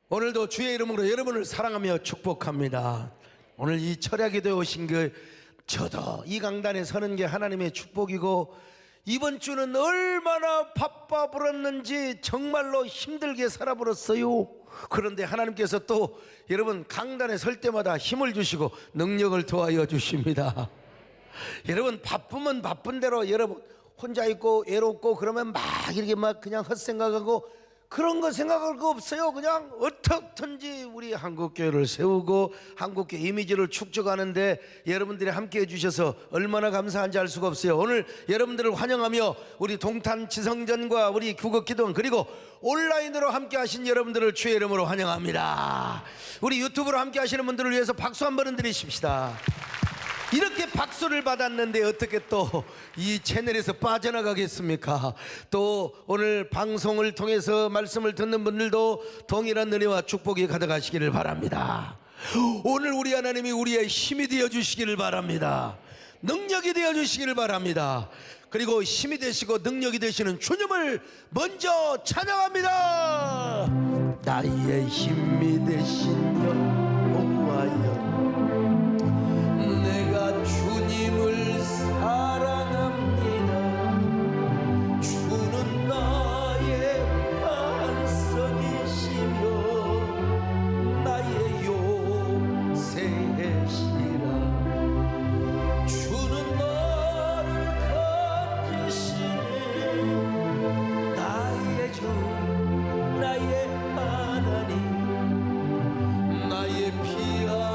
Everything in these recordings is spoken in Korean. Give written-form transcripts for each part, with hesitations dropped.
오늘도 주의 이름으로 여러분을 사랑하며 축복합니다. 오늘 이 철야기도에 오신 저도 이 강단에 서는 게 하나님의 축복이고, 이번 주는 얼마나 바빠 불었는지 정말로 힘들게 살아버렸어요. 그런데 하나님께서 또 여러분 강단에 설 때마다 힘을 주시고 능력을 더하여 주십니다. 여러분 바쁘면 바쁜 대로 여러분 혼자 있고 외롭고 그러면 막 이렇게 막 그냥 헛생각하고 그런 거 생각할 거 없어요. 그냥 어떻든지 우리 한국교회를 세우고 한국교회 이미지를 축적하는데 여러분들이 함께 해주셔서 얼마나 감사한지 알 수가 없어요. 오늘 여러분들을 환영하며 우리 동탄 지성전과 우리 국어기도원 그리고 온라인으로 함께 하신 여러분들을 주의 이름으로 환영합니다. 우리 유튜브로 함께 하시는 분들을 위해서 박수 한번 드리십시다. 이렇게 박수를 받았는데 어떻게 또 이 채널에서 빠져나가겠습니까? 또 오늘 방송을 통해서 말씀을 듣는 분들도 동일한 은혜와 축복이 가득하시기를 바랍니다. 오늘 우리 하나님이 우리의 힘이 되어 주시기를 바랍니다. 능력이 되어 주시기를 바랍니다. 그리고 힘이 되시고 능력이 되시는 주님을 먼저 찬양합니다. 나의 힘이 되신 여호와여, 주님을 사랑합니다. 주는 나의 반석이시며 나의 요새시라. 주는 나를 감기시네. 나의 주 나의 하나님, 나의 피할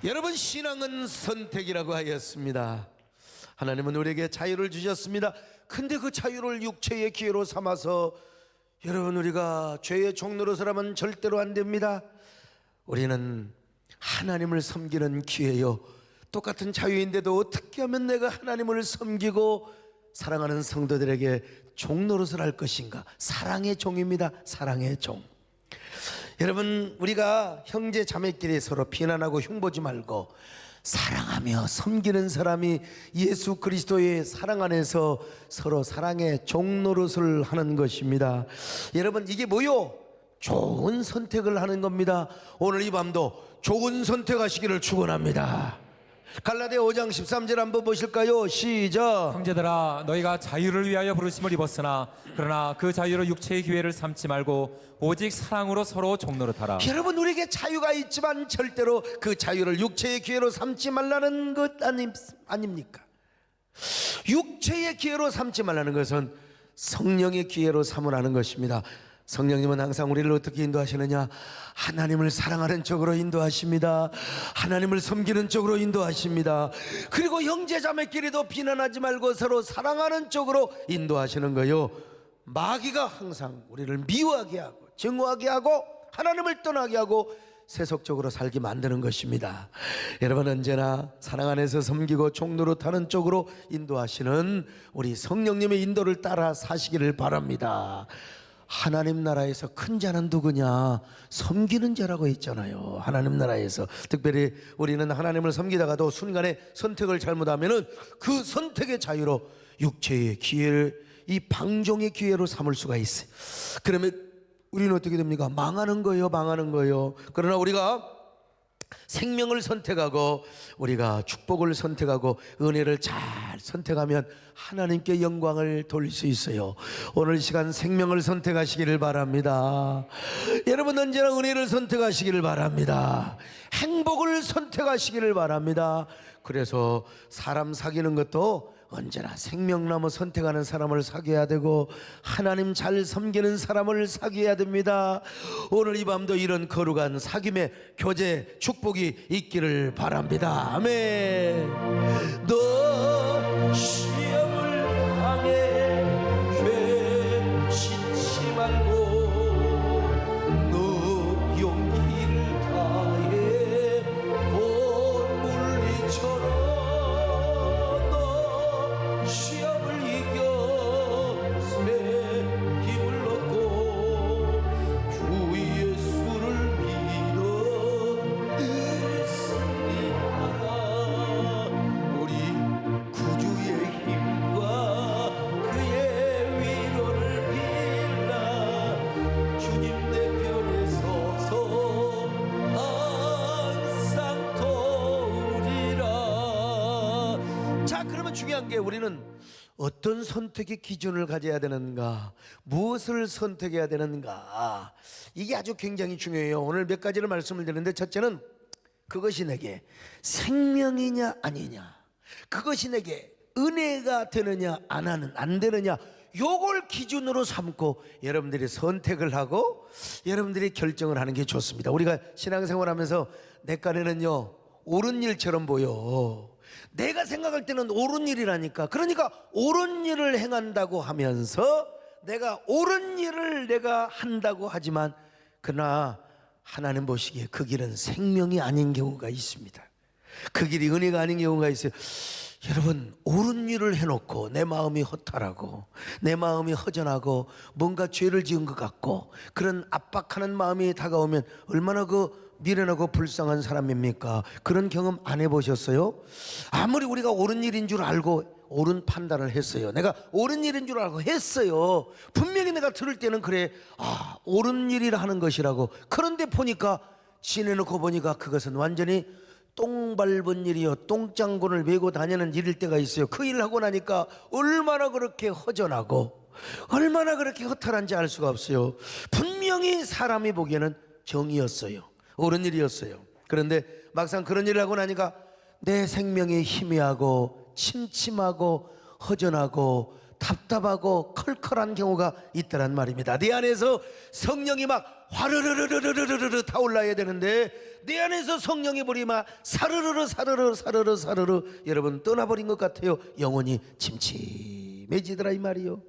여러분, 신앙은 선택이라고 하였습니다. 하나님은 우리에게 자유를 주셨습니다. 근데 그 자유를 육체의 기회로 삼아서 여러분 우리가 죄의 종로로 살아면 절대로 안 됩니다. 우리는 하나님을 섬기는 기회요. 똑같은 자유인데도 어떻게 하면 내가 하나님을 섬기고 사랑하는 성도들에게 종노릇을 할 것인가? 사랑의 종입니다. 사랑의 종. 여러분, 우리가 형제 자매끼리 서로 비난하고 흉보지 말고 사랑하며 섬기는 사람이 예수 그리스도의 사랑 안에서 서로 사랑의 종노릇을 하는 것입니다. 여러분, 이게 뭐요? 좋은 선택을 하는 겁니다. 오늘 이 밤도 좋은 선택하시기를 축원합니다. 갈라디아 5장 13절 한번 보실까요? 시작. 형제들아, 너희가 자유를 위하여 부르심을 입었으나 그러나 그 자유로 육체의 기회를 삼지 말고 오직 사랑으로 서로 종노릇하라. 여러분, 우리에게 자유가 있지만 절대로 그 자유를 육체의 기회로 삼지 말라는 것 아닙니까? 육체의 기회로 삼지 말라는 것은 성령의 기회로 삼으라는 것입니다. 성령님은 항상 우리를 어떻게 인도하시느냐? 하나님을 사랑하는 쪽으로 인도하십니다. 하나님을 섬기는 쪽으로 인도하십니다. 그리고 형제자매끼리도 비난하지 말고 서로 사랑하는 쪽으로 인도하시는 거요. 마귀가 항상 우리를 미워하게 하고 증오하게 하고 하나님을 떠나게 하고 세속적으로 살게 만드는 것입니다. 여러분, 언제나 사랑 안에서 섬기고 종노릇하는 쪽으로 인도하시는 우리 성령님의 인도를 따라 사시기를 바랍니다. 하나님 나라에서 큰 자는 누구냐? 섬기는 자라고 했잖아요. 하나님 나라에서 특별히 우리는 하나님을 섬기다가도 순간에 선택을 잘못하면은 그 선택의 자유로 육체의 기회를 이 방종의 기회로 삼을 수가 있어요. 그러면 우리는 어떻게 됩니까? 망하는 거예요. 망하는 거예요. 그러나 우리가 생명을 선택하고 우리가 축복을 선택하고 은혜를 잘 선택하면 하나님께 영광을 돌릴 수 있어요. 오늘 이 시간 생명을 선택하시기를 바랍니다. 여러분 언제나 은혜를 선택하시기를 바랍니다. 행복을 선택하시기를 바랍니다. 그래서 사람 사귀는 것도 언제나 생명나무 선택하는 사람을 사귀어야 되고 하나님 잘 섬기는 사람을 사귀어야 됩니다. 오늘 이 밤도 이런 거룩한 사귐의 교제 축복이 있기를 바랍니다. 아멘. 너 시험을 당해 죄 신지 말고 너 용기를 다해 온 물리처럼 시험을 이겨 숨에 힘을 얻고 주 예수를 믿어 늘 승리하라. 우리 구주의 힘과 그의 위로를 빌라. 주님 내 편에 서서 항상 도우리라. 자, 그러면 중요한 게 우리는 어떤 선택의 기준을 가져야 되는가, 무엇을 선택해야 되는가, 이게 아주 굉장히 중요해요. 오늘 몇 가지를 말씀을 드리는데, 첫째는 그것이 내게 생명이냐 아니냐, 그것이 내게 은혜가 되느냐 안 되느냐, 요걸 기준으로 삼고 여러분들이 선택을 하고 여러분들이 결정을 하는 게 좋습니다. 우리가 신앙생활하면서 내 깐에는요 옳은 일처럼 보여. 내가 생각할 때는 옳은 일이라니까. 그러니까 옳은 일을 행한다고 하면서 내가 옳은 일을 내가 한다고 하지만 그러나 하나님 보시기에 그 길은 생명이 아닌 경우가 있습니다. 그 길이 은혜가 아닌 경우가 있어요. 여러분, 옳은 일을 해놓고 내 마음이 허탈하고 내 마음이 허전하고 뭔가 죄를 지은 것 같고 그런 압박하는 마음이 다가오면 얼마나 그 미련하고 불쌍한 사람입니까? 그런 경험 안 해보셨어요? 아무리 우리가 옳은 일인 줄 알고 옳은 판단을 했어요. 내가 옳은 일인 줄 알고 했어요. 분명히 내가 들을 때는 그래, 아, 옳은 일이라 하는 것이라고. 그런데 보니까 지내놓고 보니까 그것은 완전히 똥 밟은 일이요, 똥장군을 메고 다니는 일일 때가 있어요. 그 일을 하고 나니까 얼마나 그렇게 허전하고 얼마나 그렇게 허탈한지 알 수가 없어요. 분명히 사람이 보기에는 정의였어요. 옳은 일이었어요. 그런데 막상 그런 일을 하고 나니까 내 생명이 희미하고 침침하고 허전하고 답답하고 컬컬한 경우가 있다란 말입니다. 내 안에서 성령이 막 화르르르르르르르 타올라야 되는데 내 안에서 성령의 불이 막 사르르르 사르르 사르르 사르르 여러분 떠나버린 것 같아요. 영혼이 침침해지더라 이 말이요.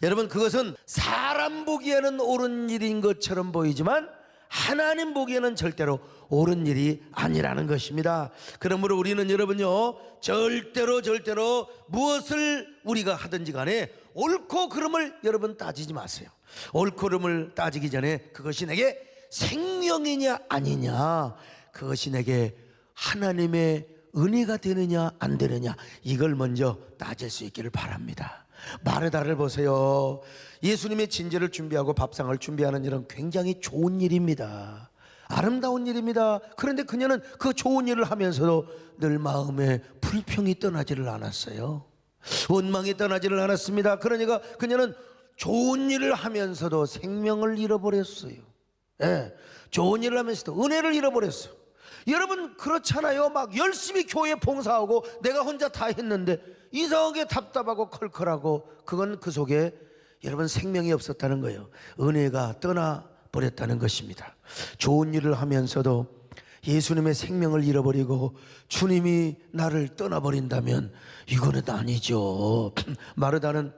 여러분, 그것은 사람 보기에는 옳은 일인 것처럼 보이지만 하나님 보기에는 절대로 옳은 일이 아니라는 것입니다. 그러므로 우리는 여러분요, 절대로 무엇을 우리가 하든지 간에 옳고 그름을 여러분 따지지 마세요. 옳고 그름을 따지기 전에 그것이 내게 생명이냐 아니냐, 그것이 내게 하나님의 은혜가 되느냐 안 되느냐, 이걸 먼저 따질 수 있기를 바랍니다. 마르다를 보세요. 예수님의 진제를 준비하고 밥상을 준비하는 일은 굉장히 좋은 일입니다. 아름다운 일입니다. 그런데 그녀는 그 좋은 일을 하면서도 늘 마음에 불평이 떠나지를 않았어요. 원망이 떠나지를 않았습니다. 그러니까 그녀는 좋은 일을 하면서도 생명을 잃어버렸어요. 예, 좋은 일을 하면서도 은혜를 잃어버렸어요. 여러분, 그렇잖아요. 막 열심히 교회 봉사하고 내가 혼자 다 했는데 이상하게 답답하고 컬컬하고, 그건 그 속에 여러분 생명이 없었다는 거예요. 은혜가 떠나버렸다는 것입니다. 좋은 일을 하면서도 예수님의 생명을 잃어버리고 주님이 나를 떠나버린다면 이거는 아니죠. 마르다는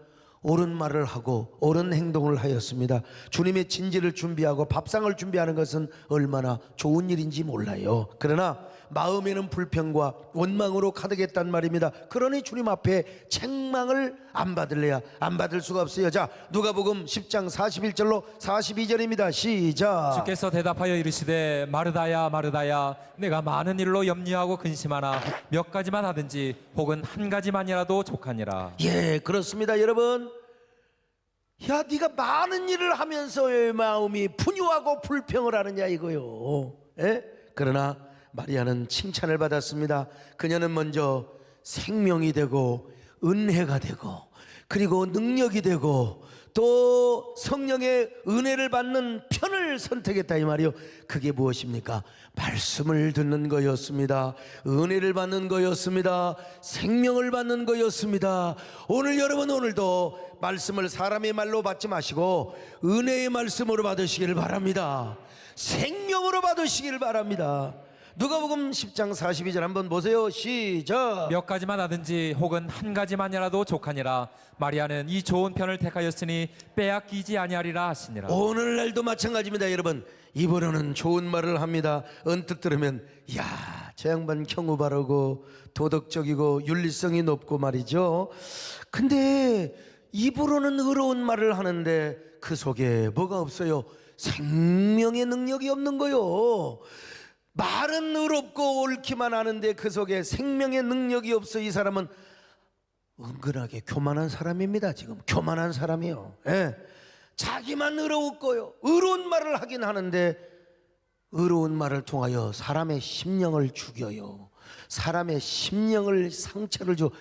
옳은 말을 하고 옳은 행동을 하였습니다. 주님의 진지를 준비하고 밥상을 준비하는 것은 얼마나 좋은 일인지 몰라요. 그러나 마음에는 불평과 원망으로 가득했단 말입니다. 그러니 주님 앞에 책망을 안 받을래야 안 받을 수가 없어요. 자, 누가복음 10장 41절로 42절입니다. 시작. 주께서 대답하여 이르시되 마르다야 마르다야, 내가 많은 일로 염려하고 근심하나 몇 가지만 하든지 혹은 한 가지만이라도 족하니라. 예, 그렇습니다. 여러분, 야, 네가 많은 일을 하면서 왜 마음이 분유하고 불평을 하느냐 이거요. 예? 그러나 마리아는 칭찬을 받았습니다. 그녀는 먼저 생명이 되고 은혜가 되고 그리고 능력이 되고 또 성령의 은혜를 받는 편을 선택했다 이 말이요. 그게 무엇입니까? 말씀을 듣는 거였습니다. 은혜를 받는 거였습니다. 생명을 받는 거였습니다. 오늘 여러분, 오늘도 말씀을 사람의 말로 받지 마시고 은혜의 말씀으로 받으시기를 바랍니다. 생명으로 받으시기를 바랍니다. 누가복음 10장 42절 한번 보세요. 시작. 몇 가지만 하든지 혹은 한 가지만이라도 족하니라. 마리아는 이 좋은 편을 택하였으니 빼앗기지 아니하리라 하시니라. 오늘날도 마찬가지입니다. 여러분, 입으로는 좋은 말을 합니다. 언뜻 들으면 야, 저 양반 경우 바르고 도덕적이고 윤리성이 높고 말이죠. 근데 입으로는 의로운 말을 하는데 그 속에 뭐가 없어요? 생명의 능력이 없는 거요. 말은 의롭고 옳기만 하는데 그 속에 생명의 능력이 없어. 이 사람은 은근하게 교만한 사람입니다. 지금 교만한 사람이요. 예. 자기만 의로웠고요. 의로운 말을 하긴 하는데 의로운 말을 통하여 사람의 심령을 죽여요. 사람의 심령을 상처를 줘.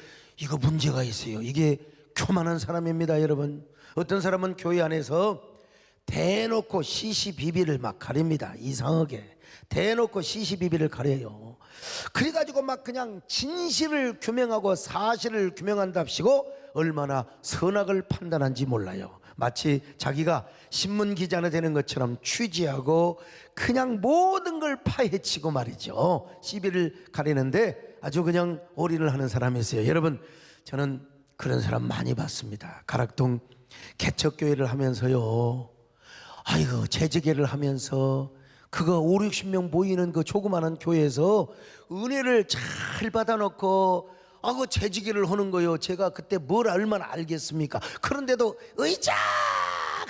이거 문제가 있어요. 이게 교만한 사람입니다. 여러분, 어떤 사람은 교회 안에서 대놓고 시시비비를 막 가립니다. 이상하게 대놓고 시시비비를 가려요. 그래가지고 막 그냥 진실을 규명하고 사실을 규명한답시고 얼마나 선악을 판단한지 몰라요. 마치 자기가 신문 기자나 되는 것처럼 취재하고 그냥 모든 걸 파헤치고 말이죠. 시비를 가리는데 아주 그냥 올인을 하는 사람이 있어요. 여러분, 저는 그런 사람 많이 봤습니다. 가락동 개척교회를 하면서요, 아이고 재직회를 하면서 그거 5, 60명 모이는 그 조그마한 교회에서 은혜를 잘 받아놓고 그 재직회를 하는 거요. 제가 그때 뭘 얼마나 알겠습니까? 그런데도 의작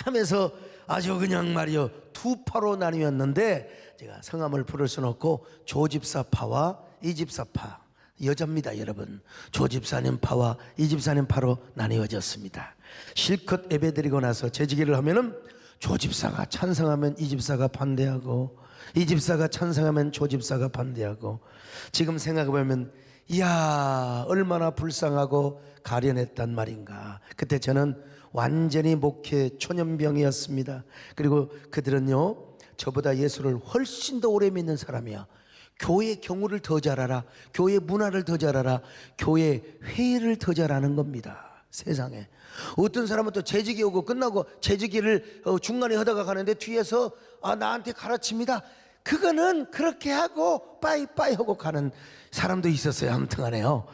하면서 아주 그냥 말이요, 두 파로 나뉘었는데 제가 성함을 부를 수는 없고 조집사파와 이집사파, 여자입니다. 여러분, 조집사님 파와 이집사님 파로 나뉘어졌습니다. 실컷 예배드리고 나서 재직회를 하면은 조집사가 찬성하면 이집사가 반대하고 이집사가 찬성하면 조집사가 반대하고. 지금 생각해보면 이야, 얼마나 불쌍하고 가련했단 말인가. 그때 저는 완전히 목회 초년병이었습니다. 그리고 그들은요, 저보다 예수를 훨씬 더 오래 믿는 사람이야. 교회 경우를 더 잘 알아, 교회 문화를 더 잘 알아, 교회 회의를 더 잘 아는 겁니다. 세상에. 어떤 사람은 또 재직이 오고 끝나고 재직기를 중간에 하다가 가는데 뒤에서 나한테 가르칩니다. 그거는 그렇게 하고 빠이빠이 하고 가는 사람도 있었어요. 아무튼 간에요.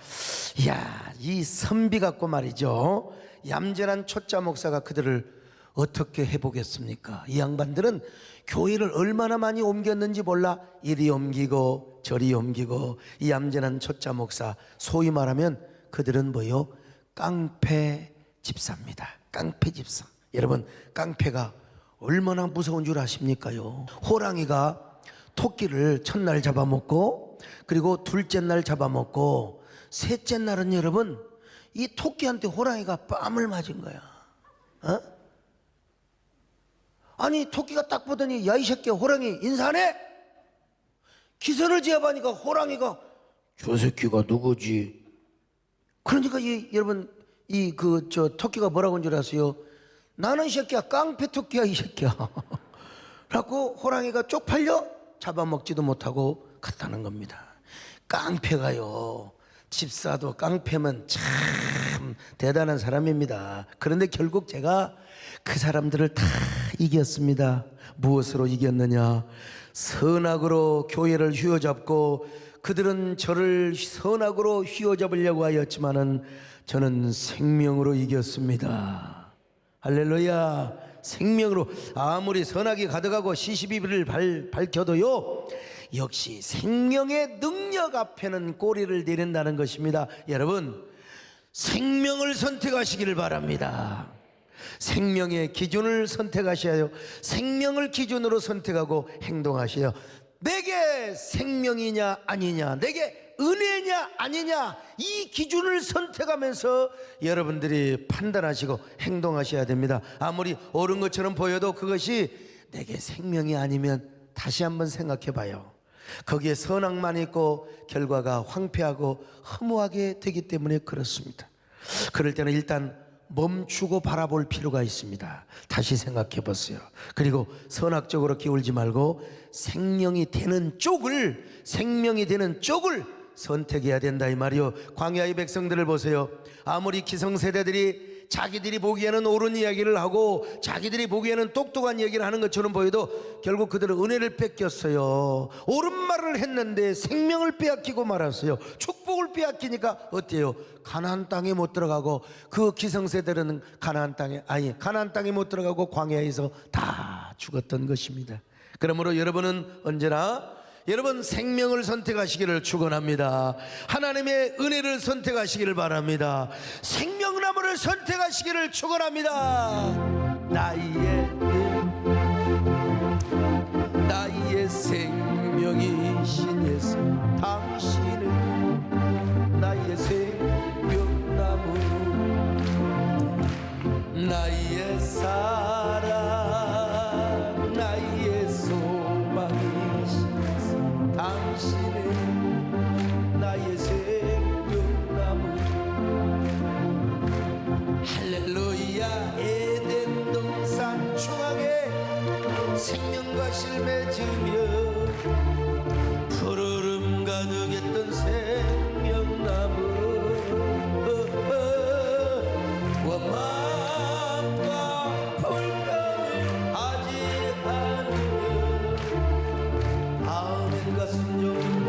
이야, 이 선비 같고 말이죠, 얌전한 초짜 목사가 그들을 어떻게 해보겠습니까? 이 양반들은 교회를 얼마나 많이 옮겼는지 몰라. 이리 옮기고 저리 옮기고. 이 얌전한 초짜 목사, 소위 말하면 그들은 뭐요? 깡패 집사입니다. 깡패 집사. 여러분, 깡패가 얼마나 무서운 줄 아십니까요? 호랑이가 토끼를 첫날 잡아먹고 그리고 둘째 날 잡아먹고 셋째 날은 여러분, 이 토끼한테 호랑이가 뺨을 맞은 거야. 아니, 토끼가 딱 보더니 야 이 새끼, 호랑이 인사하네? 기선을 제압하니까 호랑이가 저 새끼가 누구지? 그러니까 여러분, 토끼가 뭐라고 한 줄 아세요? 나는 이 새끼야, 깡패 토끼야 이 새끼야. 라고 호랑이가 쪽팔려 잡아먹지도 못하고 갔다는 겁니다. 깡패가요, 집사도 깡패면 참 대단한 사람입니다. 그런데 결국 제가 그 사람들을 다 이겼습니다. 무엇으로 이겼느냐? 선악으로 교회를 휘어잡고 그들은 저를 선악으로 휘어잡으려고 하였지만은 저는 생명으로 이겼습니다. 할렐루야. 생명으로. 아무리 선악이 가득하고 시시비비를 밝혀도요, 역시 생명의 능력 앞에는 꼬리를 내린다는 것입니다. 여러분, 생명을 선택하시기를 바랍니다. 생명의 기준을 선택하셔야, 생명을 기준으로 선택하고 행동하셔야. 내게 생명이냐 아니냐, 내게 은혜냐 아니냐, 이 기준을 선택하면서 여러분들이 판단하시고 행동하셔야 됩니다. 아무리 옳은 것처럼 보여도 그것이 내게 생명이 아니면 다시 한번 생각해 봐요. 거기에 선악만 있고 결과가 황폐하고 허무하게 되기 때문에 그렇습니다. 그럴 때는 일단 멈추고 바라볼 필요가 있습니다. 다시 생각해 보세요. 그리고 선악적으로 기울지 말고 생명이 되는 쪽을 선택해야 된다 이 말이요. 광야의 백성들을 보세요. 아무리 기성세대들이 자기들이 보기에는 옳은 이야기를 하고 자기들이 보기에는 똑똑한 얘기를 하는 것처럼 보여도 결국 그들은 은혜를 뺏겼어요. 옳은 말을 했는데 생명을 빼앗기고 말았어요. 축복을 빼앗기니까 어때요? 가나안 땅에 못 들어가고, 그 기성세대들은 가나안 땅에 못 들어가고 광야에서 다 죽었던 것입니다. 그러므로 여러분은 언제나 여러분 생명을 선택하시기를 축원합니다. 하나님의 은혜를 선택하시기를 바랍니다. 생명나무를 선택하시기를 축원합니다. 나의 생명이신 예수, 당신은 나의 생명나무, 나의 사랑, 나의 소망이신 당신은 나의 생명나무. 할렐루야. 에덴 동산 중앙에 생명과 실 맺으며 푸르름 가득했던 생명나무, 원망과 불평을 하지 않으며 아멘과 순종으로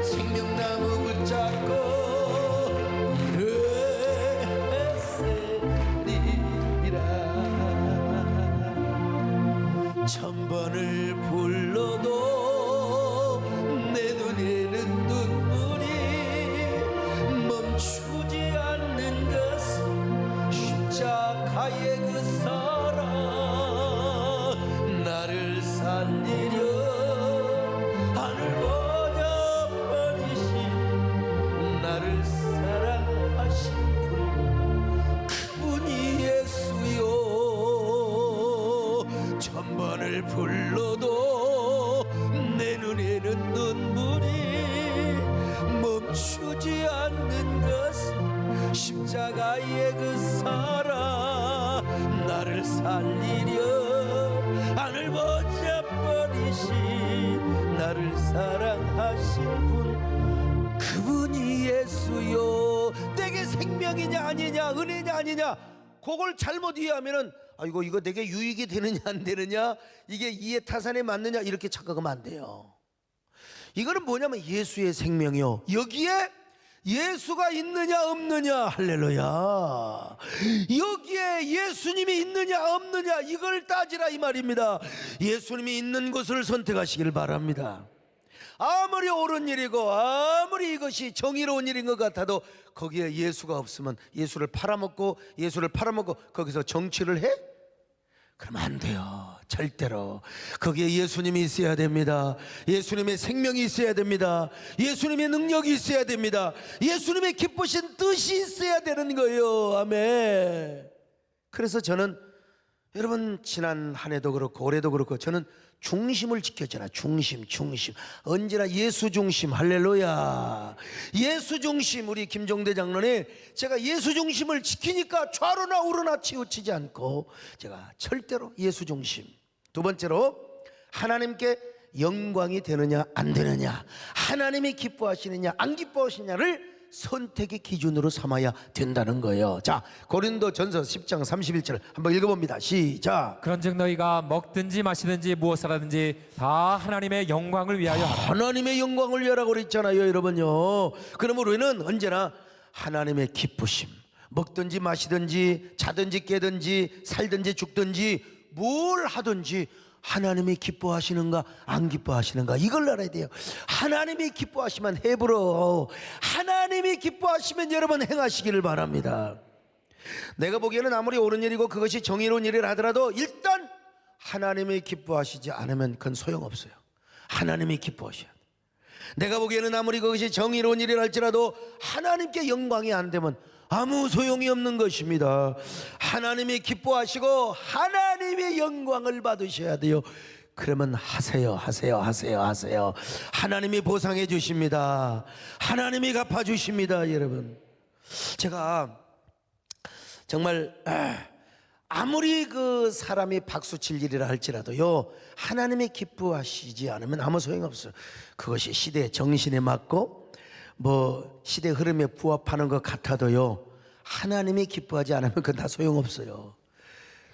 생명나무 붙잡고 일으쓰리라. 천번을 불러도 내 눈에는 눈물이 멈추지 않는 것은 십자가의 그 사랑, 나를 살리려 하늘 보여 버리신, 나를 사랑하신 분, 그분이 예수요. 천번을 불러도 내 눈에는 눈물이 멈추지 않는 것은 십자가의 그 사랑, 나를 살리려 하늘 보자 버리신, 나를 사랑하신 분, 그분이 예수요. 내게 생명이냐 아니냐, 은혜냐 아니냐, 그걸 잘못 이해하면은 아이고 이거 내게 유익이 되느냐 안 되느냐, 이게 이해타산에 맞느냐 이렇게 착각하면 안 돼요. 이거는 뭐냐면 예수의 생명이요. 여기에 예수가 있느냐 없느냐, 할렐루야. 여기에 예수님이 있느냐 없느냐 이걸 따지라 이 말입니다. 예수님이 있는 곳을 선택하시길 바랍니다. 아무리 옳은 일이고 아무리 이것이 정의로운 일인 것 같아도 거기에 예수가 없으면 예수를 팔아먹고 거기서 정치를 해? 그러면 안 돼요. 절대로. 거기에 예수님이 있어야 됩니다. 예수님의 생명이 있어야 됩니다. 예수님의 능력이 있어야 됩니다. 예수님의 기쁘신 뜻이 있어야 되는 거예요. 아멘. 그래서 저는 여러분 지난 한 해도 그렇고 올해도 그렇고 저는 중심을 지켰잖아. 중심 언제나 예수 중심. 할렐루야. 예수 중심. 우리 김종대 장로님, 제가 예수 중심을 지키니까 좌로나 우로나 치우치지 않고 제가 절대로 예수 중심. 두 번째로 하나님께 영광이 되느냐 안 되느냐, 하나님이 기뻐하시느냐 안 기뻐하시느냐를 선택의 기준으로 삼아야 된다는 거예요. 자, 고린도전서 10장 31절 한번 읽어봅니다. 시작. 그런즉 너희가 먹든지 마시든지 무엇을 하든지 다 하나님의 영광을 위하여 하라. 하나님의 영광을 위하라고 그랬잖아요, 여러분요. 그러므로 우리는 언제나 하나님의 기쁘심, 먹든지 마시든지 자든지 깨든지 살든지 죽든지 뭘 하든지 하나님이 기뻐하시는가 안 기뻐하시는가 이걸 알아야 돼요. 하나님이 기뻐하시면 해부러, 하나님이 기뻐하시면 여러분 행하시기를 바랍니다. 내가 보기에는 아무리 옳은 일이고 그것이 정의로운 일이라 하더라도 일단 하나님이 기뻐하시지 않으면 그건 소용없어요. 하나님이 기뻐하셔야 돼. 내가 보기에는 아무리 그것이 정의로운 일이라 할지라도 하나님께 영광이 안 되면 아무 소용이 없는 것입니다. 하나님이 기뻐하시고 하나님의 영광을 받으셔야 돼요. 그러면 하세요, 하세요, 하세요, 하세요. 하나님이 보상해 주십니다. 하나님이 갚아 주십니다. 여러분, 제가 정말 아무리 그 사람이 박수칠 일이라 할지라도요, 하나님이 기뻐하시지 않으면 아무 소용없어요. 그것이 시대의 정신에 맞고 뭐 시대 흐름에 부합하는 것 같아도요, 하나님이 기뻐하지 않으면 그건 다 소용없어요.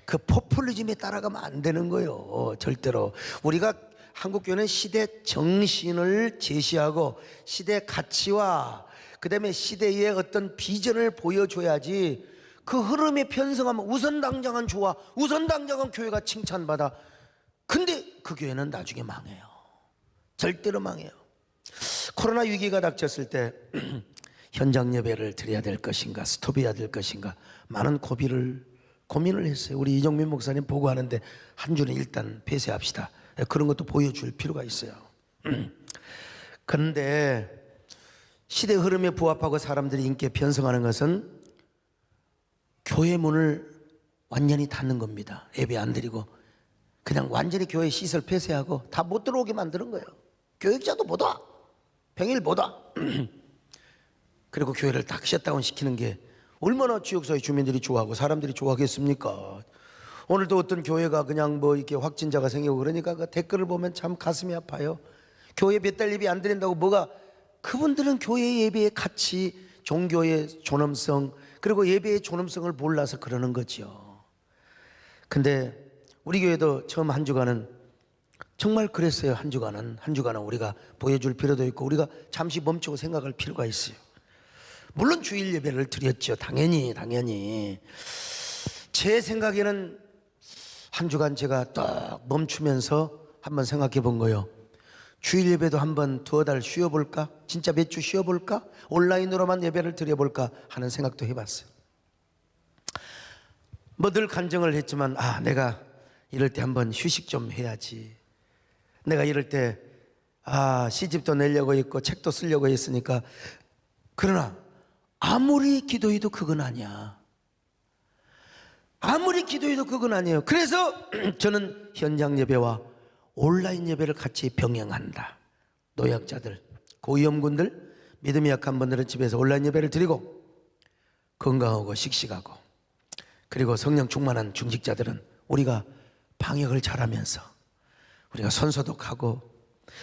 그 포퓰리즘에 따라가면 안 되는 거예요. 절대로. 우리가 한국교회는 시대 정신을 제시하고 시대 가치와 그다음에 시대의 어떤 비전을 보여줘야지, 그 흐름에 편성하면 우선당장은 좋아, 우선당장은 교회가 칭찬받아. 근데 그 교회는 나중에 망해요. 절대로 망해요. 코로나 위기가 닥쳤을 때 현장 예배를 드려야 될 것인가, 스톱해야 될 것인가, 많은 고민을 했어요. 우리 이정민 목사님 보고하는데 한 주는 일단 폐쇄합시다, 그런 것도 보여줄 필요가 있어요. 그런데 시대 흐름에 부합하고 사람들이 인기에 편성하는 것은 교회 문을 완전히 닫는 겁니다. 예배 안 드리고 그냥 완전히 교회 시설 폐쇄하고 다 못 들어오게 만드는 거예요. 교육자도 못 와, 평일 못 와. 그리고 교회를 딱 셧다운 시키는 게 얼마나 지역사회 주민들이 좋아하고 사람들이 좋아하겠습니까? 오늘도 어떤 교회가 그냥 뭐 이렇게 확진자가 생기고 그러니까 그 댓글을 보면 참 가슴이 아파요. 교회 몇 달 예배 안 드린다고 뭐가, 그분들은 교회 예배의 가치, 종교의 존엄성, 그리고 예배의 존엄성을 몰라서 그러는 거죠. 근데 우리 교회도 처음 한 주간은 정말 그랬어요. 한 주간은 우리가 보여줄 필요도 있고 우리가 잠시 멈추고 생각할 필요가 있어요. 물론 주일 예배를 드렸죠. 당연히. 제 생각에는 한 주간 제가 딱 멈추면서 한번 생각해 본 거예요. 주일 예배도 한번 두어 달 쉬어볼까? 진짜 몇 주 쉬어볼까? 온라인으로만 예배를 드려볼까? 하는 생각도 해봤어요. 뭐 늘 간증을 했지만 내가 이럴 때 한번 휴식 좀 해야지. 내가 이럴 때 시집도 내려고 했고 책도 쓰려고 했으니까. 그러나 아무리 기도해도 그건 아니야. 아무리 기도해도 그건 아니에요. 그래서 저는 현장 예배와 온라인 예배를 같이 병행한다. 노약자들, 고위험군들, 믿음이 약한 분들은 집에서 온라인 예배를 드리고, 건강하고 씩씩하고, 그리고 성령 충만한 중직자들은 우리가 방역을 잘하면서 우리가 손소독하고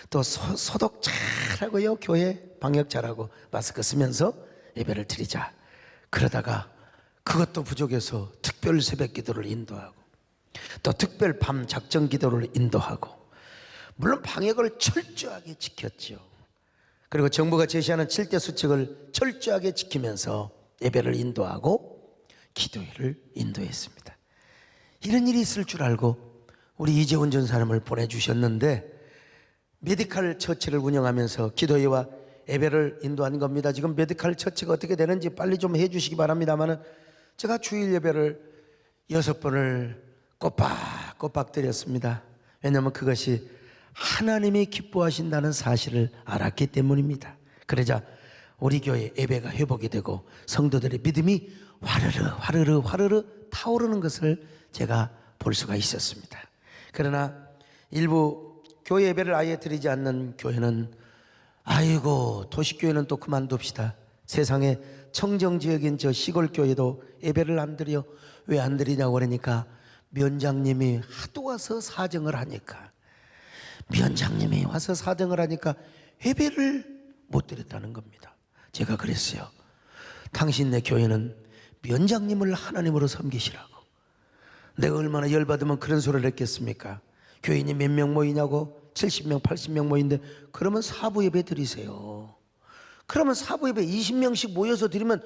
또 소독 잘하고요, 교회 방역 잘하고 마스크 쓰면서 예배를 드리자. 그러다가 그것도 부족해서 특별 새벽 기도를 인도하고 또 특별 밤 작정 기도를 인도하고, 물론 방역을 철저하게 지켰죠. 그리고 정부가 제시하는 7대 수칙을 철저하게 지키면서 예배를 인도하고 기도회를 인도했습니다. 이런 일이 있을 줄 알고 우리 이재훈 전사님을 보내주셨는데, 메디칼 처치를 운영하면서 기도회와 예배를 인도한 겁니다. 지금 메디칼 처치가 어떻게 되는지 빨리 좀 해주시기 바랍니다만은, 제가 주일 예배를 6번을 꼬박꼬박 드렸습니다. 왜냐하면 그것이 하나님이 기뻐하신다는 사실을 알았기 때문입니다. 그러자 우리 교회 예배가 회복이 되고 성도들의 믿음이 화르르 타오르는 것을 제가 볼 수가 있었습니다. 그러나 일부 교회 예배를 아예 드리지 않는 교회는 아이고, 도시교회는 또 그만둡시다. 세상에 청정지역인 저 시골교회도 예배를 안 드려. 왜 안 드리냐고 그러니까 면장님이 하도 와서 사정을 하니까, 면장님이 와서 사정을 하니까 예배를 못 드렸다는 겁니다. 제가 그랬어요. 당신네 교회는 면장님을 하나님으로 섬기시라고. 내가 얼마나 열받으면 그런 소리를 했겠습니까? 교인이 몇 명 모이냐고? 70명 80명 모이는데, 그러면 사부 예배 드리세요. 그러면 사부 예배 20명씩 모여서 드리면,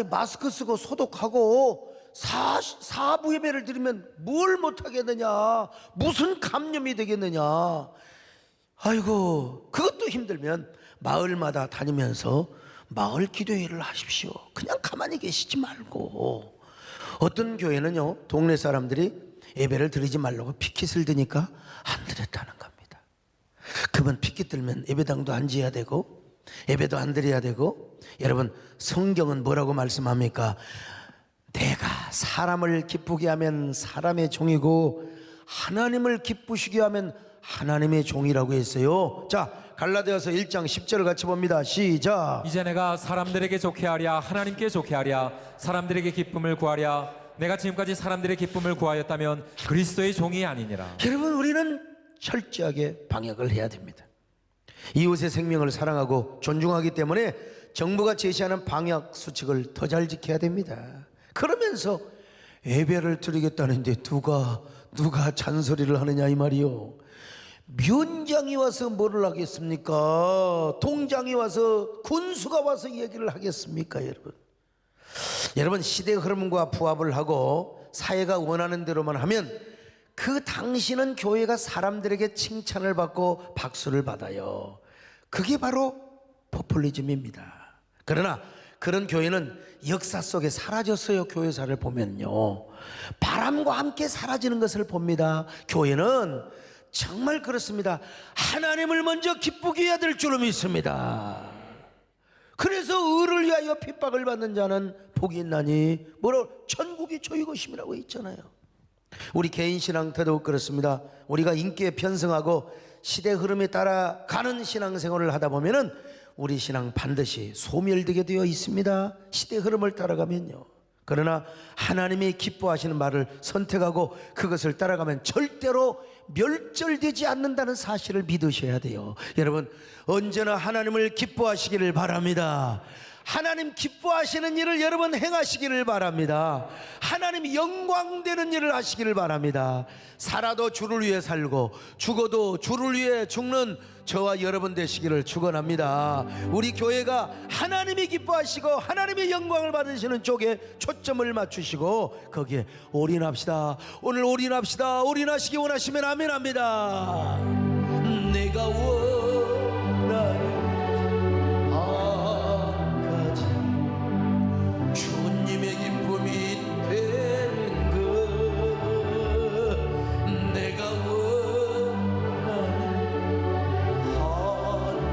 마스크 쓰고 소독하고 사부 예배를 드리면 뭘 못하겠느냐, 무슨 감염이 되겠느냐. 아이고, 그것도 힘들면 마을마다 다니면서 마을 기도회를 하십시오. 그냥 가만히 계시지 말고. 어떤 교회는요, 동네 사람들이 예배를 드리지 말라고 피켓을 드니까 안 드렸다는 겁니다. 그러면 피켓 들면 예배당도 안 지어야 되고 예배도 안 드려야 되고. 여러분, 성경은 뭐라고 말씀합니까? 내가 사람을 기쁘게 하면 사람의 종이고 하나님을 기쁘시게 하면 하나님의 종이라고 했어요. 자, 갈라디아서 1장 10절을 같이 봅니다. 시작. 이제 내가 사람들에게 좋게 하랴 하나님께 좋게 하랴 사람들에게 기쁨을 구하랴 내가 지금까지 사람들의 기쁨을 구하였다면 그리스도의 종이 아니니라. 여러분, 우리는 철저하게 방역을 해야 됩니다. 이웃의 생명을 사랑하고 존중하기 때문에 정부가 제시하는 방역 수칙을 더 잘 지켜야 됩니다. 그러면서 예배를 드리겠다는데 누가 잔소리를 하느냐 이 말이요. 면장이 와서 뭐를 하겠습니까? 통장이 와서 군수가 와서 얘기를 하겠습니까? 여러분 시대의 흐름과 부합을 하고 사회가 원하는 대로만 하면 그 당시는 교회가 사람들에게 칭찬을 받고 박수를 받아요. 그게 바로 포퓰리즘입니다. 그러나 그런 교회는 역사 속에 사라졌어요. 교회사를 보면요, 바람과 함께 사라지는 것을 봅니다. 교회는 정말 그렇습니다. 하나님을 먼저 기쁘게 해야 될 줄로 믿습니다. 그래서 의를 위하여 핍박을 받는 자는 복이 있나니 뭐라 천국이 저희 것임이라고 있잖아요. 우리 개인 신앙 태도 그렇습니다. 우리가 인기에 편승하고 시대 흐름에 따라가는 신앙생활을 하다 보면은 우리 신앙 반드시 소멸되게 되어 있습니다. 시대 흐름을 따라가면요. 그러나 하나님이 기뻐하시는 말을 선택하고 그것을 따라가면 절대로 멸절되지 않는다는 사실을 믿으셔야 돼요. 여러분, 언제나 하나님을 기뻐하시기를 바랍니다. 하나님 기뻐하시는 일을 여러분 행하시기를 바랍니다. 하나님 영광되는 일을 하시기를 바랍니다. 살아도 주를 위해 살고 죽어도 주를 위해 죽는 저와 여러분 되시기를 축원합니다. 우리 교회가 하나님이 기뻐하시고 하나님의 영광을 받으시는 쪽에 초점을 맞추시고 거기에 올인합시다. 오늘 올인합시다. 올인하시기 원하시면 아멘합니다. 내가 원하는 주님의 기쁨이 되는 것, 내가 원하는 한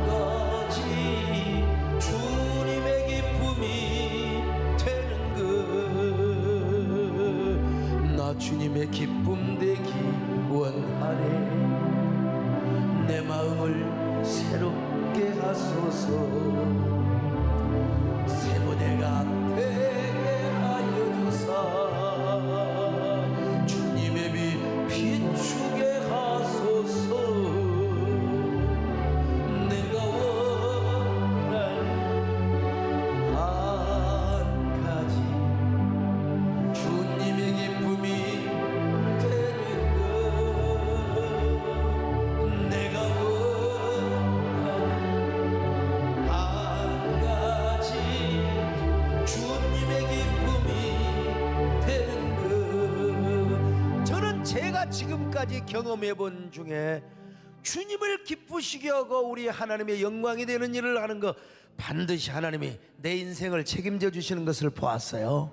가지 주님의 기쁨이 되는 것, 나 주님의 기쁨 되기 원하네. 내 마음을 새롭게 하소서. 세무대가 되게 하여 주사 주님의 빛 비추게 하소서. 내가 원하는 한 가지 주님의 기쁨이 되는 것, 내가 원하는 한 가지 주님의 기쁨이 되는 것. 저는 제가 지금까지 경험해 본 중에 주님을 기쁘시게 하고 우리 하나님의 영광이 되는 일을 하는 것, 반드시 하나님이 내 인생을 책임져 주시는 것을 보았어요.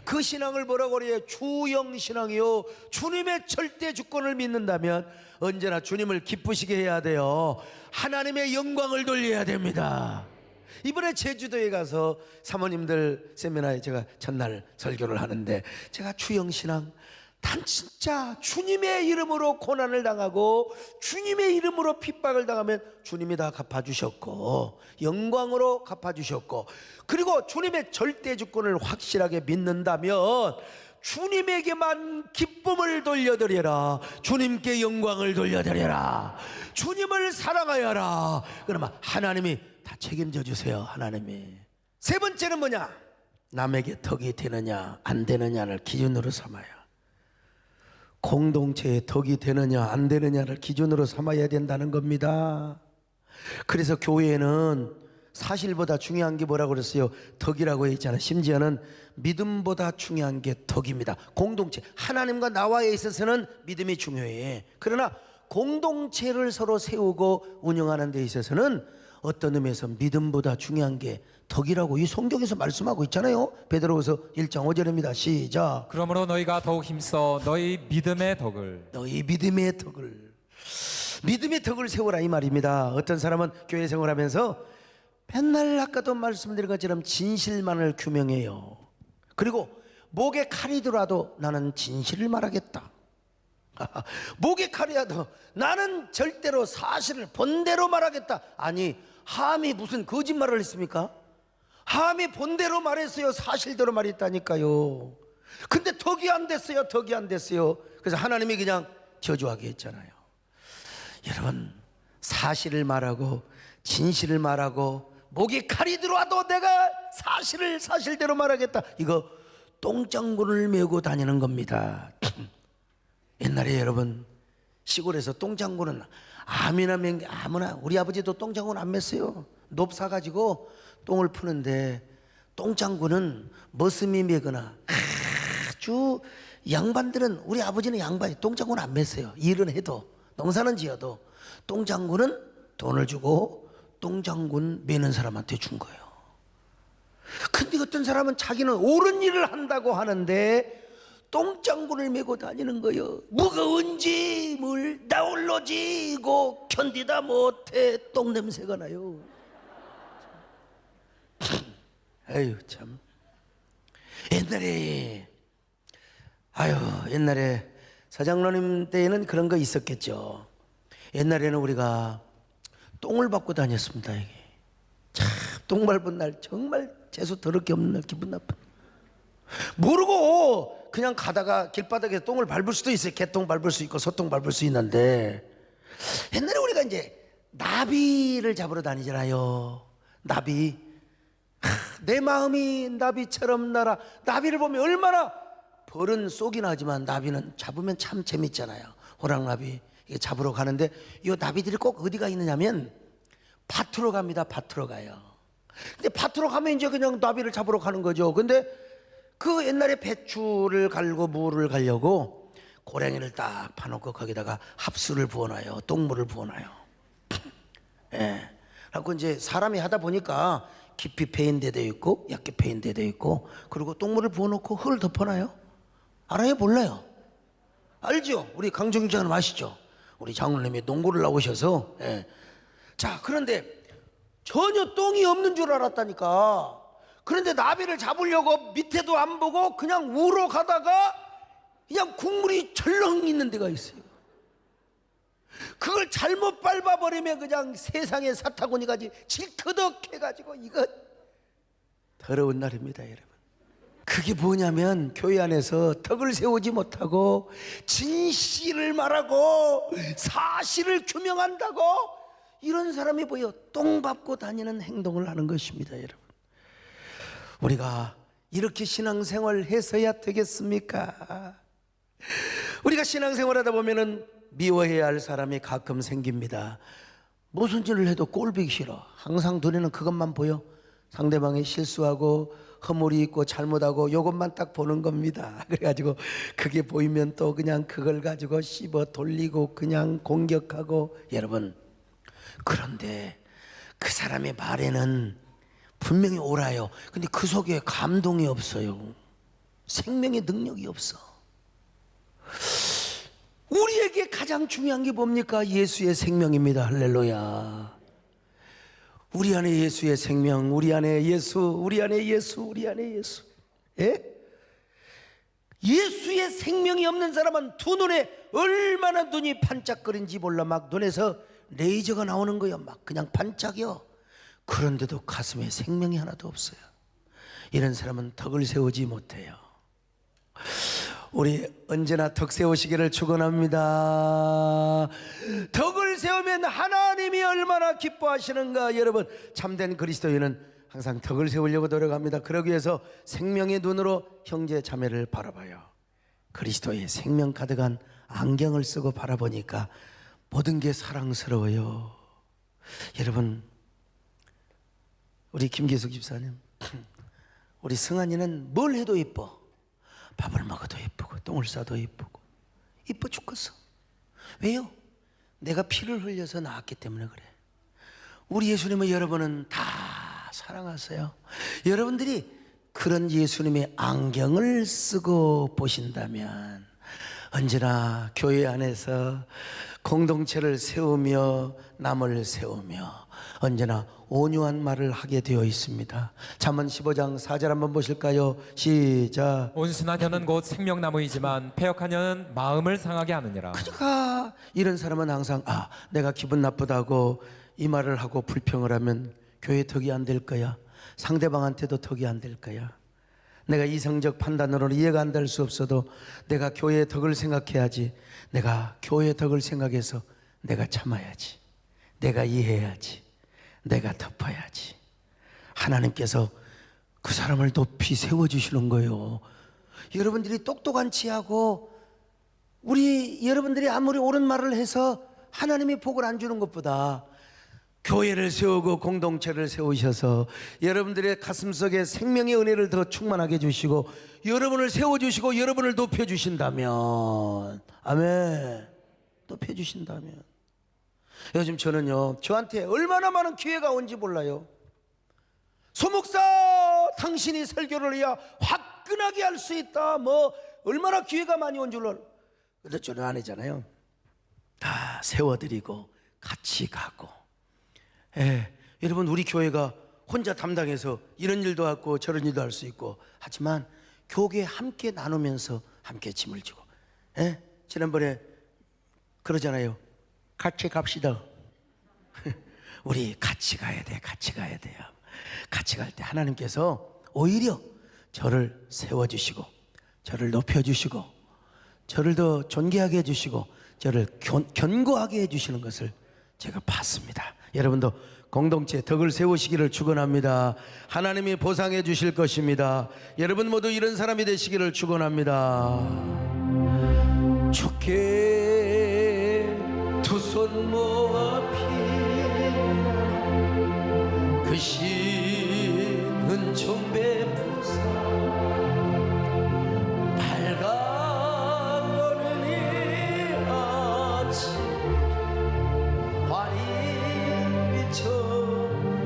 그 신앙을 뭐라고 그래요? 주영 신앙이요. 주님의 절대 주권을 믿는다면 언제나 주님을 기쁘시게 해야 돼요. 하나님의 영광을 돌려야 됩니다. 이번에 제주도에 가서 사모님들 세미나에 제가 첫날 설교를 하는데 제가 주영신앙, 단 진짜 주님의 이름으로 고난을 당하고 주님의 이름으로 핍박을 당하면 주님이 다 갚아주셨고 영광으로 갚아주셨고, 그리고 주님의 절대 주권을 확실하게 믿는다면 주님에게만 기쁨을 돌려드려라, 주님께 영광을 돌려드려라, 주님을 사랑하여라. 그러면 하나님이 다 책임져 주세요. 하나님이. 세 번째는 뭐냐? 남에게 덕이 되느냐 안 되느냐를 기준으로 삼아요. 공동체에 덕이 되느냐 안 되느냐를 기준으로 삼아야 된다는 겁니다. 그래서 교회에는 사실보다 중요한 게 뭐라고 그랬어요? 덕이라고 했잖아요. 심지어는 믿음보다 중요한 게 덕입니다. 공동체, 하나님과 나와에 있어서는 믿음이 중요해. 그러나 공동체를 서로 세우고 운영하는 데 있어서는 어떤 의미에서 믿음보다 중요한 게 덕이라고 이 성경에서 말씀하고 있잖아요. 베드로후서 1장 5절입니다. 시작. 그러므로 너희가 더욱 힘써 너희 믿음의 덕을 믿음의 덕을 세우라 이 말입니다. 어떤 사람은 교회 생활하면서 맨날 아까도 말씀드린 것처럼 진실만을 규명해요. 그리고 목에 칼이 들어와도 나는 진실을 말하겠다. 목에 칼이라도 나는 절대로 사실을 본대로 말하겠다. 아니, 함이 무슨 거짓말을 했습니까? 함이 본대로 말했어요. 사실대로 말했다니까요. 근데 덕이 안 됐어요. 덕이 안 됐어요. 그래서 하나님이 그냥 저주하게 했잖아요. 여러분, 사실을 말하고 진실을 말하고 목에 칼이 들어와도 내가 사실을 사실대로 말하겠다. 이거 똥장군을 메고 다니는 겁니다. 옛날에 여러분 시골에서 똥장군은 아무나 우리 아버지도 똥장군 안 맸어요. 높 사가지고 똥을 푸는데 똥장군은 머슴이 메거나 아주 양반들은 우리 아버지는 양반이 똥장군 안 맸어요. 일은 해도 농사는 지어도 똥장군은 돈을 주고 똥장군 매는 사람한테 준 거예요. 근데 어떤 사람은 자기는 옳은 일을 한다고 하는데 똥장군을 메고 다니는 거예요. 무거운지 뭘 나홀로지고 견디다 못해 똥냄새가 나요. 아유 참. 옛날에 사장로님 때에는 그런 거 있었겠죠. 옛날에는 우리가 똥을 밟고 다녔습니다. 이게 참 똥 밟은 날 정말 재수 더럽게 없는 날 기분 나쁜. 모르고 그냥 가다가 길바닥에 똥을 밟을 수도 있어요. 개똥 밟을 수 있고 소똥 밟을 수 있는데 옛날에 우리가 이제 나비를 잡으러 다니잖아요. 나비. 내 마음이 나비처럼 날아. 나비를 보면 얼마나 벌은 쏘긴 하지만 나비는 잡으면 참 재밌잖아요. 호랑나비 이게 잡으러 가는데 이 나비들이 꼭 어디가 있느냐면 밭으로 갑니다. 밭으로 가요. 근데 밭으로 가면 이제 그냥 나비를 잡으러 가는 거죠. 근데 그 옛날에 배추를 갈고 무를 갈려고 고랭이를 딱 파놓고 거기다가 합수를 부어놔요. 똥물을 부어놔요. 예. 그래서 이제 사람이 하다 보니까 깊이 패인 데도 있고 얕게 패인 데도 있고 그리고 똥물을 부어놓고 흙을 덮어놔요. 알아요? 몰라요? 알죠? 우리 강정주 장님 아시죠? 우리 장로님이 농구를 나오셔서 예. 자, 그런데 전혀 똥이 없는 줄 알았다니까. 그런데 나비를 잡으려고 밑에도 안 보고 그냥 우러 가다가 그냥 국물이 철렁 있는 데가 있어요. 그걸 잘못 밟아버리면 그냥 세상에 사타구니까지 질터덕해가지고 이거 더러운 날입니다, 여러분. 그게 뭐냐면 교회 안에서 덕을 세우지 못하고 진실을 말하고 사실을 규명한다고 이런 사람이 보여 똥 밟고 다니는 행동을 하는 것입니다, 여러분. 우리가 이렇게 신앙생활 해서야 되겠습니까? 우리가 신앙생활 하다 보면은 미워해야 할 사람이 가끔 생깁니다. 무슨 일을 해도 꼴보기 싫어. 항상 눈에는 그것만 보여. 상대방이 실수하고 허물이 있고 잘못하고 이것만 딱 보는 겁니다. 그래가지고 그게 보이면 또 그냥 그걸 가지고 씹어 돌리고 그냥 공격하고. 여러분, 그런데 그 사람의 말에는 분명히 옳아요. 근데 그 속에 감동이 없어요. 생명의 능력이 없어. 우리에게 가장 중요한 게 뭡니까? 예수의 생명입니다. 할렐루야. 우리 안에 예수의 생명, 우리 안에 예수, 우리 안에 예수, 우리 안에 예수. 예? 예수의 생명이 없는 사람은 두 눈에 얼마나 눈이 반짝거린지 몰라. 막 눈에서 레이저가 나오는 거예요. 막 그냥 반짝여. 그런데도 가슴에 생명이 하나도 없어요. 이런 사람은 덕을 세우지 못해요. 우리 언제나 덕 세우시기를 축원합니다. 덕을 세우면 하나님이 얼마나 기뻐하시는가. 여러분, 참된 그리스도인은 항상 덕을 세우려고 노력합니다. 그러기 위해서 생명의 눈으로 형제 자매를 바라봐요. 그리스도의 생명 가득한 안경을 쓰고 바라보니까 모든 게 사랑스러워요. 여러분, 우리 김기숙 집사님, 우리 승환이는 뭘 해도 이뻐. 밥을 먹어도 예쁘고 똥을 싸도 예쁘고 이뻐 죽겠어. 왜요? 내가 피를 흘려서 낳았기 때문에 그래. 우리 예수님을 여러분은 다 사랑하세요. 여러분들이 그런 예수님의 안경을 쓰고 보신다면 언제나 교회 안에서 공동체를 세우며 남을 세우며 언제나 온유한 말을 하게 되어 있습니다. 잠언 15장 4절 한번 보실까요? 시작. 온순한 혀는 곧 생명나무이지만 패역한 혀는 마음을 상하게 하느니라. 그러니까 이런 사람은 항상 내가 기분 나쁘다고 이 말을 하고 불평을 하면 교회 덕이 안 될 거야. 상대방한테도 덕이 안 될 거야. 내가 이성적 판단으로는 이해가 안 될 수 없어도 내가 교회의 덕을 생각해야지. 내가 교회의 덕을 생각해서 내가 참아야지. 내가 이해해야지. 내가 덮어야지. 하나님께서 그 사람을 높이 세워주시는 거예요. 여러분들이 똑똑한 치하고 여러분들이 아무리 옳은 말을 해서 하나님이 복을 안 주는 것보다 교회를 세우고 공동체를 세우셔서 여러분들의 가슴속에 생명의 은혜를 더 충만하게 해주시고 여러분을 세워주시고 여러분을 높여주신다면, 아멘, 높여주신다면. 요즘 저는요, 저한테 얼마나 많은 기회가 온지 몰라요. 소목사 당신이 설교를 해야 화끈하게 할 수 있다, 얼마나 기회가 많이 온 줄로. 근데 저는 안 하잖아요. 다 세워드리고 같이 가고. 여러분, 우리 교회가 혼자 담당해서 이런 일도 하고 저런 일도 할 수 있고 하지만 교회 함께 나누면서 함께 짐을 지고. 지난번에 그러잖아요. 같이 갑시다. 우리 같이 가야 돼. 같이 가야 돼요. 같이 갈 때 하나님께서 오히려 저를 세워주시고 저를 높여주시고 저를 더 존귀하게 해주시고 저를 견고하게 해주시는 것을 제가 봤습니다. 여러분도 공동체 덕을 세우시기를 축원합니다. 하나님이 보상해 주실 것입니다. 여러분 모두 이런 사람이 되시기를 축원합니다. 주께 두 손 모아 피하는 그 신은 좀 베푸사 밝아오는 이 아침 환히 비춰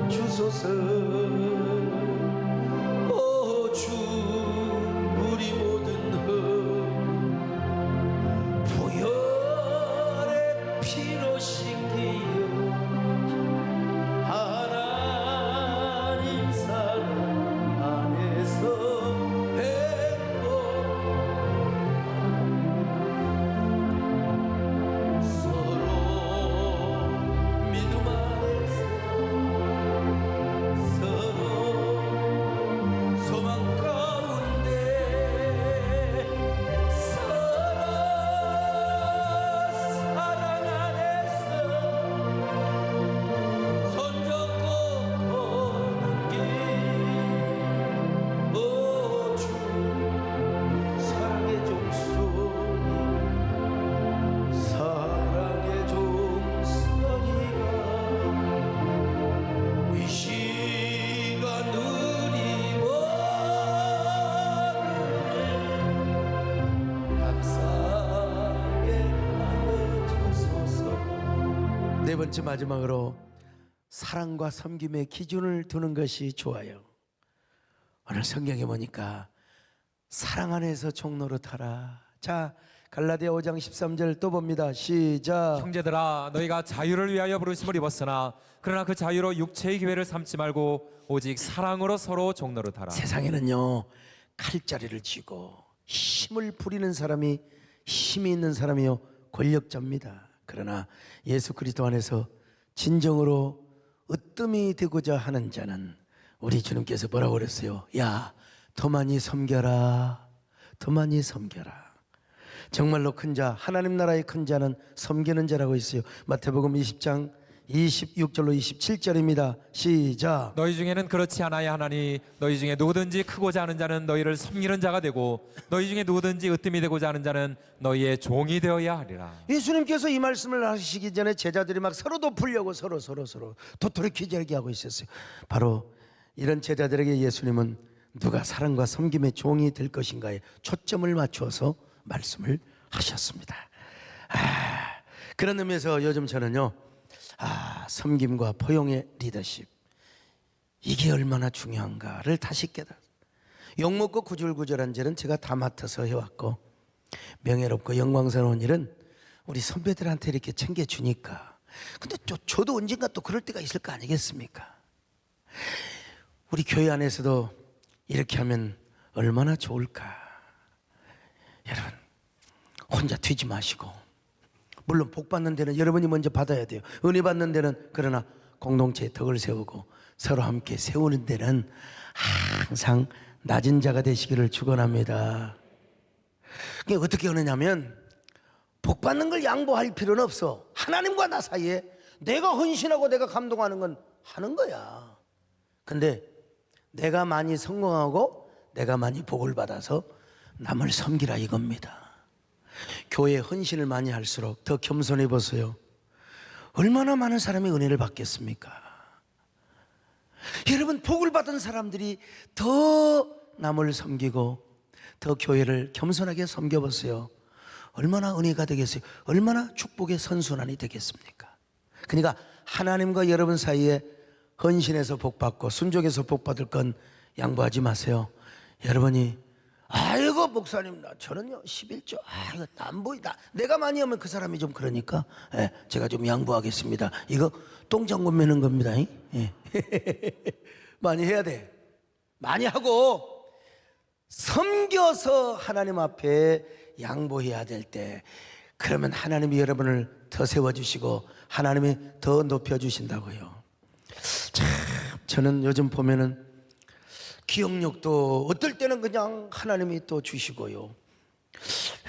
주소서. 오 주 우리 모든 부혈의 피로 씻기어 하나님 사랑 안에서 행복 서로 믿음 안에서 서로 소망 가운데 사랑 안에서 손잡고 오는 길. 오 주 사랑의 종소리 사랑의 종소리가 이 시간 우리 모두 감사하게 하여주소서. 네 번째 마지막으로 사랑과 섬김의 기준을 두는 것이 좋아요. 오늘 성경에 보니까 사랑 안에서 종노릇하라. 자, 갈라디아 5장 13절 또 봅니다. 시작. 형제들아 너희가 자유를 위하여 부르심을 입었으나 그러나 그 자유로 육체의 기회를 삼지 말고 오직 사랑으로 서로 종노릇하라. 세상에는요, 칼자리를 쥐고 힘을 부리는 사람이 힘이 있는 사람이요 권력자입니다. 그러나 예수 그리스도 안에서 진정으로 으뜸이 되고자 하는 자는 우리 주님께서 뭐라고 그랬어요? 야, 더 많이 섬겨라. 더 많이 섬겨라. 정말로 큰 자, 하나님 나라의 큰 자는 섬기는 자라고 있어요. 마태복음 20장 26절로 27절입니다. 시작. 너희 중에는 그렇지 않아야 하나니 너희 중에 누구든지 크고자 하는 자는 너희를 섬기는 자가 되고 너희 중에 누구든지 으뜸이 되고자 하는 자는 너희의 종이 되어야 하리라. 예수님께서 이 말씀을 하시기 전에 제자들이 막 서로 덮으려고 서로 도토리 키재기 하고 있었어요. 바로 이런 제자들에게 예수님은 누가 사랑과 섬김의 종이 될 것인가에 초점을 맞추어서 말씀을 하셨습니다. 그런 의미에서 요즘 저는요, 섬김과 포용의 리더십, 이게 얼마나 중요한가를 다시 깨달았어요. 욕먹고 구줄구줄한 일은 제가 다 맡아서 해왔고 명예롭고 영광스러운 일은 우리 선배들한테 이렇게 챙겨주니까. 근데 또 저도 언젠가 또 그럴 때가 있을 거 아니겠습니까? 우리 교회 안에서도 이렇게 하면 얼마나 좋을까. 여러분, 혼자 튀지 마시고, 물론 복 받는 데는 여러분이 먼저 받아야 돼요. 은혜 받는 데는, 그러나 공동체의 덕을 세우고 서로 함께 세우는 데는 항상 낮은 자가 되시기를 축원합니다. 그게 어떻게 하느냐면, 복 받는 걸 양보할 필요는 없어. 하나님과 나 사이에 내가 헌신하고 내가 감동하는 건 하는 거야. 근데 내가 많이 성공하고 내가 많이 복을 받아서 남을 섬기라 이겁니다. 교회에 헌신을 많이 할수록 더 겸손해 보세요. 얼마나 많은 사람이 은혜를 받겠습니까? 여러분, 복을 받은 사람들이 더 남을 섬기고 더 교회를 겸손하게 섬겨보세요. 얼마나 은혜가 되겠어요? 얼마나 축복의 선순환이 되겠습니까? 그러니까 하나님과 여러분 사이에 헌신해서 복받고 순종해서 복받을 건 양보하지 마세요. 여러분이 아이고 목사님 저는요 11조 이거 안 보이다. 내가 많이 하면 그 사람이 좀 그러니까 제가 좀 양보하겠습니다. 이거 똥장군 매는 겁니다. 많이 해야 돼. 많이 하고 섬겨서 하나님 앞에 양보해야 될 때, 그러면 하나님이 여러분을 더 세워주시고 하나님이 더 높여주신다고요. 참 저는 요즘 보면은 기억력도 어떨 때는 그냥 하나님이 또 주시고요.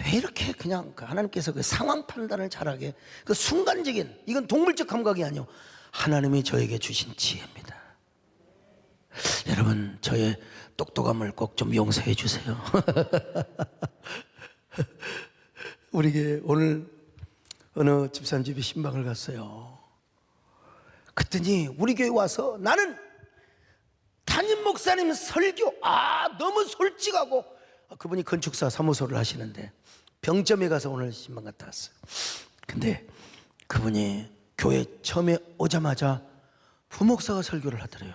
왜 이렇게 그냥 하나님께서 그 상황 판단을 잘하게, 그 순간적인, 이건 동물적 감각이 아니요, 하나님이 저에게 주신 지혜입니다. 여러분, 저의 똑똑함을 꼭 좀 용서해 주세요. 우리 교회 오늘 어느 집사님 집에 신방을 갔어요. 그랬더니 우리 교회 와서 나는 담임 목사님 설교 너무 솔직하고, 그분이 건축사 사무소를 하시는데 병점에 가서 오늘 신방 갔다 왔어요. 근데 그분이 교회 처음에 오자마자 부목사가 설교를 하더래요.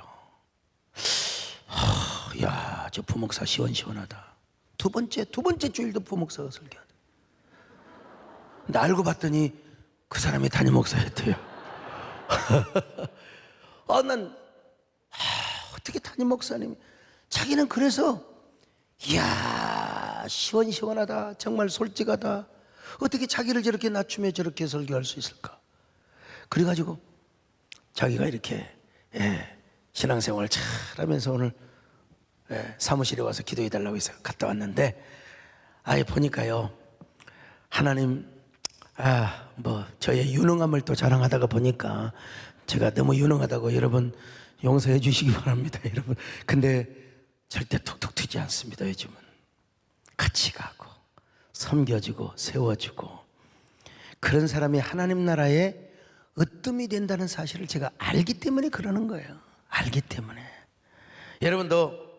야, 저 부목사 시원시원하다. 두 번째 주일도 부목사가 설교하다. 근데 알고 봤더니 그 사람이 담임 목사였대요. 난 어떻게 담임 목사님이, 자기는 그래서 이야 시원시원하다, 정말 솔직하다, 어떻게 자기를 저렇게 낮추며 저렇게 설교할 수 있을까. 그래가지고 자기가 이렇게 신앙생활을 잘 하면서 오늘 사무실에 와서 기도해 달라고 해서 갔다 왔는데, 보니까요, 하나님 저의 유능함을 또 자랑하다가 보니까 제가 너무 유능하다고 여러분 용서해 주시기 바랍니다. 여러분, 근데 절대 툭툭 튀지 않습니다. 요즘은 같이 가고 섬겨주고 세워주고, 그런 사람이 하나님 나라에 으뜸이 된다는 사실을 제가 알기 때문에 그러는 거예요. 알기 때문에. 여러분도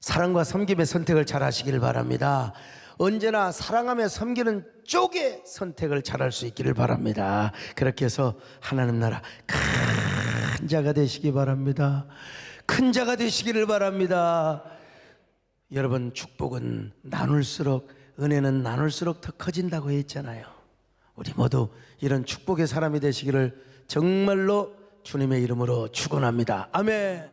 사랑과 섬김의 선택을 잘 하시기를 바랍니다. 언제나 사랑하며 섬기는 쪽의 선택을 잘 할 수 있기를 바랍니다. 그렇게 해서 하나님 나라 큰 자가 되시기 바랍니다. 큰 자가 되시기를 바랍니다. 여러분, 축복은 나눌수록, 은혜는 나눌수록 더 커진다고 했잖아요. 우리 모두 이런 축복의 사람이 되시기를 정말로 주님의 이름으로 축원합니다. 아멘.